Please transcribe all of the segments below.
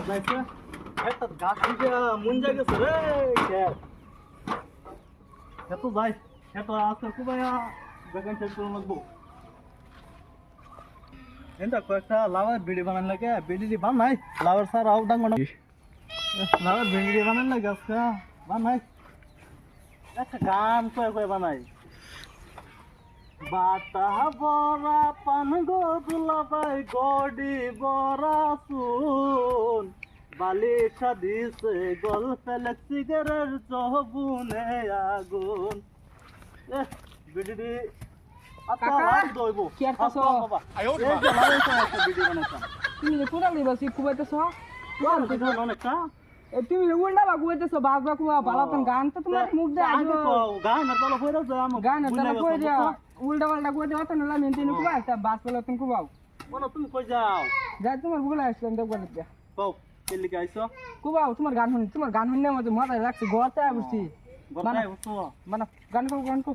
যাইছে একটা গাছ থেকে মুঞ্জা গেছে রে এত যাই এত আছে কুবাইয়া বেগান চেক করে লাগবো এটা কয়েকটা লাভার ভিডিও বানান লাগে ভিডিও বান নাই লাভার স্যার আউ ডাঙ্গ লাভার ভিডিও বানান লাগে আজকে বান নাই একটা গান কয়ে কয়ে বানাই বাতা বরা পান গো দুলাভাই গডি বরা সুন বালিশা দিছে গল ফেলে সিগারেট জহবুনে আগুন ভিডিও আচ্ছা লাভ দইবো কি আর তাছো এই যে লাভার একটা ভিডিও বানাইতাম তুমি যে পুরা লিবাসি কুবাইতেছ কোন ভিডিও অনেকটা তুমি উল্টা বাগুইতেছ বাজবা কুবা বালাতন গান তো তোমার মুখ দে আইবো গান না তলা কইরা যায় আম গান না কই দিয়া উল্টা পাল্টা কই দিয়া তন লা মেনটেন কুবা একটা বাস পালাতন কুবাও কোন তুমি কই যাও যা তোমার বুলা আসলাম দেখব না দিয়া কও কেলি গাইছো কুবাও তোমার গান শুনলে মজা মজা লাগছে গড়তে আইবছি গড়াই হতো মানে গান কো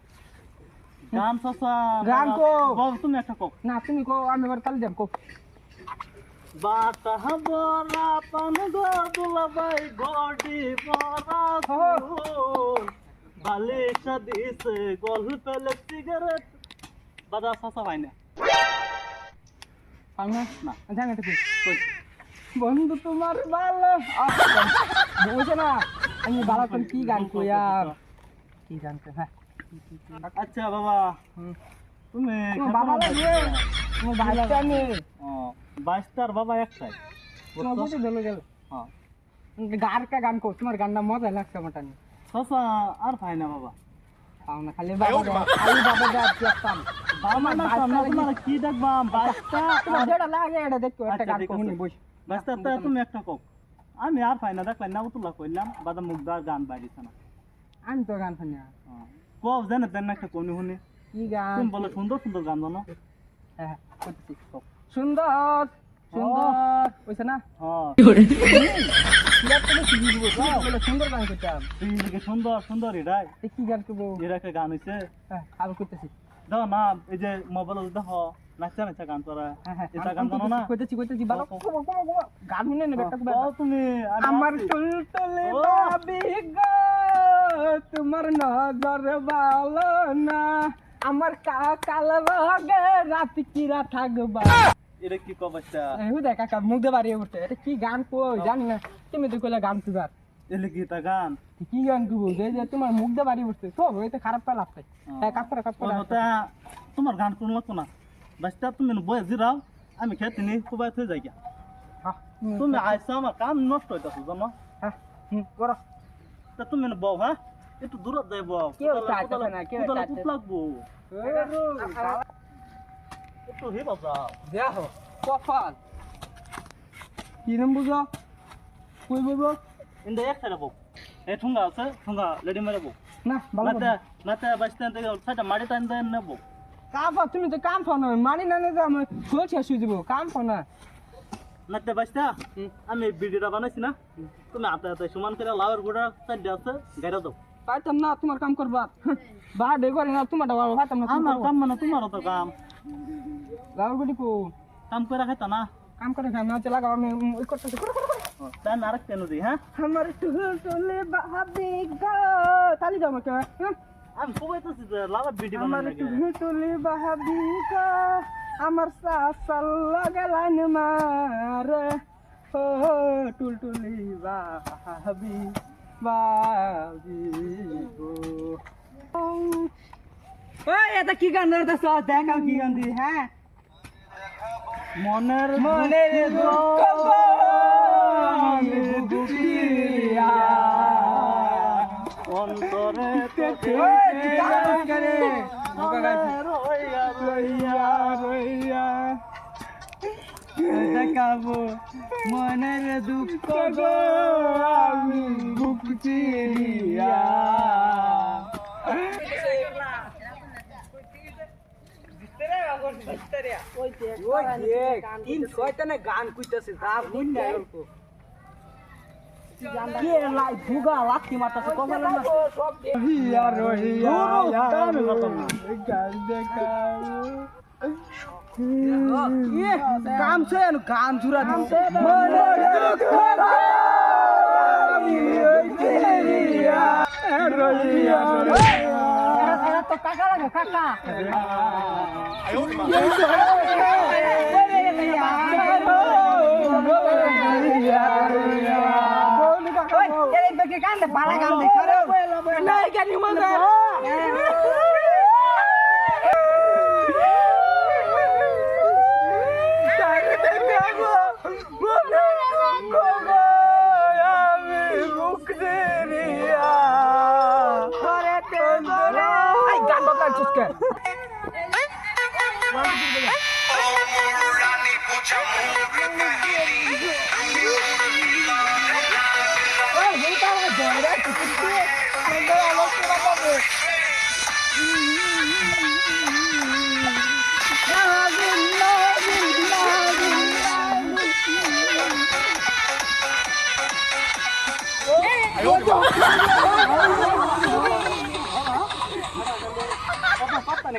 গান সসা গান কো কও তুমি একটা কও না তুমি কো আমি এবার কাল যাব কো বাতা বরা পান গো দুলাভাই গডি বরা সুন বালিশা দিছে গল ফেলে সিগারেট বাজা সসা হয় না আমি না জানি তো কই বন্ধু তোমার ভালো বুঝছ না আমি বালাতন কি গান কইয়া কি গান কই হ্যাঁ আচ্ছা বাবা তুমি বাবা লাগে তোমার ভাইটা নে ও 22 তার বাবা একটাই তোমার বুঝে ধরে গেল হ্যাঁ গার কা গান কো তোমার গানটা মজা লাগছে মটানি সসা আর পাই না বাবা পাও না খালি বাবা দা আসতাম বাবা না তোমার কি দেখবা 22টা তোমার যেটা লাগে এটা দেখো একটা গান কো নি বস 22টা তুমি একটা কও আমি আর পাই না দেখলাই না উতলা কইলাম বাদা মুগদার গান বাইরিছ না আমি তো গান শুনি কও জানে দেন একটা কোনি হুনি কি গান তুমি বলে সুন্দর সুন্দর গান জানো হ্যাঁ করতেছি সুন্দর সুন্দর কইছ না হ্যাঁ বলে সুন্দর গান করতাম তুই সুন্দর সুন্দর এটাই কি গান করবো এরা একটা গান হইছে হ্যাঁ আমি করতেছি দাও না এই যে মোবাইল দেখো নাচা নাচা গান তোরা হ্যাঁ এটা গান জানো না কইতেছি ভালো গান শুনে নেবে একটা কও তুমি আমার টুলটুলে বাবি গো তোমার নজর ভালো না আমার কাকাল রগে রাত কিরা থাকবা এটা কি কবাচ্চা এই দেখ কাকা মুখ দে বাড়ি উঠে এটা কি গান কই জানি না তুমি তো কইলা গান তুবার এলে কি তা গান কি গান কইবো যে তোমার মুখ দে বাড়ি উঠছে তো হইতে খারাপ পালা আপনি হ্যাঁ কাজ করে তোমার গান কোন লাগতো না বাস্তা তুমি বয়ে জিরাও আমি খেতে নি কুবাই থই যাই গিয়া তুমি আইসা আমার কাম নষ্ট হইতাছ জানো হ্যাঁ করো তা তুমি বউ হ্যাঁ একটু দূর যাই বউ কেউ চাইতে না কেউ চাইতে লাগবো একটু হে বাবা দেখো কপাল কি নাম বুঝো কই বুঝো ইন্দা এক সাইডে বউ এই ঠুঙ্গা আছে ঠুঙ্গা লেডি মেরে বউ না ভালো নাতে নাতে বাস্তা থেকে সাইডে মাটি টান দেন নেব কাম তুমি তো কাম ফানো মানি না না আমি ফুল শেষ হয়ে যাব কাম ফানা নাতে বাস্তা আমি ভিডিওটা বানাইছি না তুমি হাতে হাতে সমান করে লাউর গোড়া সাইডে আছে গাড়া দাও পাইতাম না তোমার কাম করবা বা দে করে না তোমার দাও পাইতাম না আমার কাম মানে তোমারও তো কাম লাউর গুটি কো কাম করে খাইতা না কাম করে খাম না চলা আমি ওই করতেছি তাই না আরেকটা নদী হ্যাঁ আমার টুলটুলে বাবি গো তালি দাও আমাকে আমি কইতেছি যে লাউর ভিডিও আমার বানাই টুলটুলে বাবি গো আমার সাসাল লাগালান মারে ও টুলটুলি বাবি বাবি গো ওই এটা কি গান ধরতেছ দেখাও কি গান দি হ্যাঁ মনের দুঃখ আমি দুঃখিয়া অন্তরে দেখাবো মনের দুঃখ গো আমি বুকচিয়া গান কইতেছে ভুগা লাঠি মারতেছে কাম গান জুড়া কাকা লাগো কাকা কান্দে পালা কান্দে না কেন মজা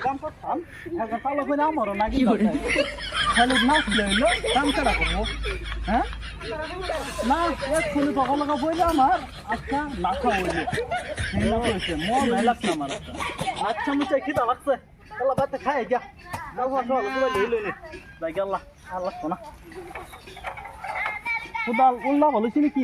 কাম করতাম এখন পালো করে আমারও নাকি খালি নাচ লইলো কাম ছাড়া করবো হ্যাঁ না এক্ষুনি তখন লগা বইলে আমার আচ্ছা নাচা হইলে হয়েছে মন নাই লাগছে আমার আচ্ছা মুচে খিদা লাগছে আল্লাহ বাতে খাই গিয়া যাই গেল্লা আর লাগতো না কোদাল উল্লা বলেছি নাকি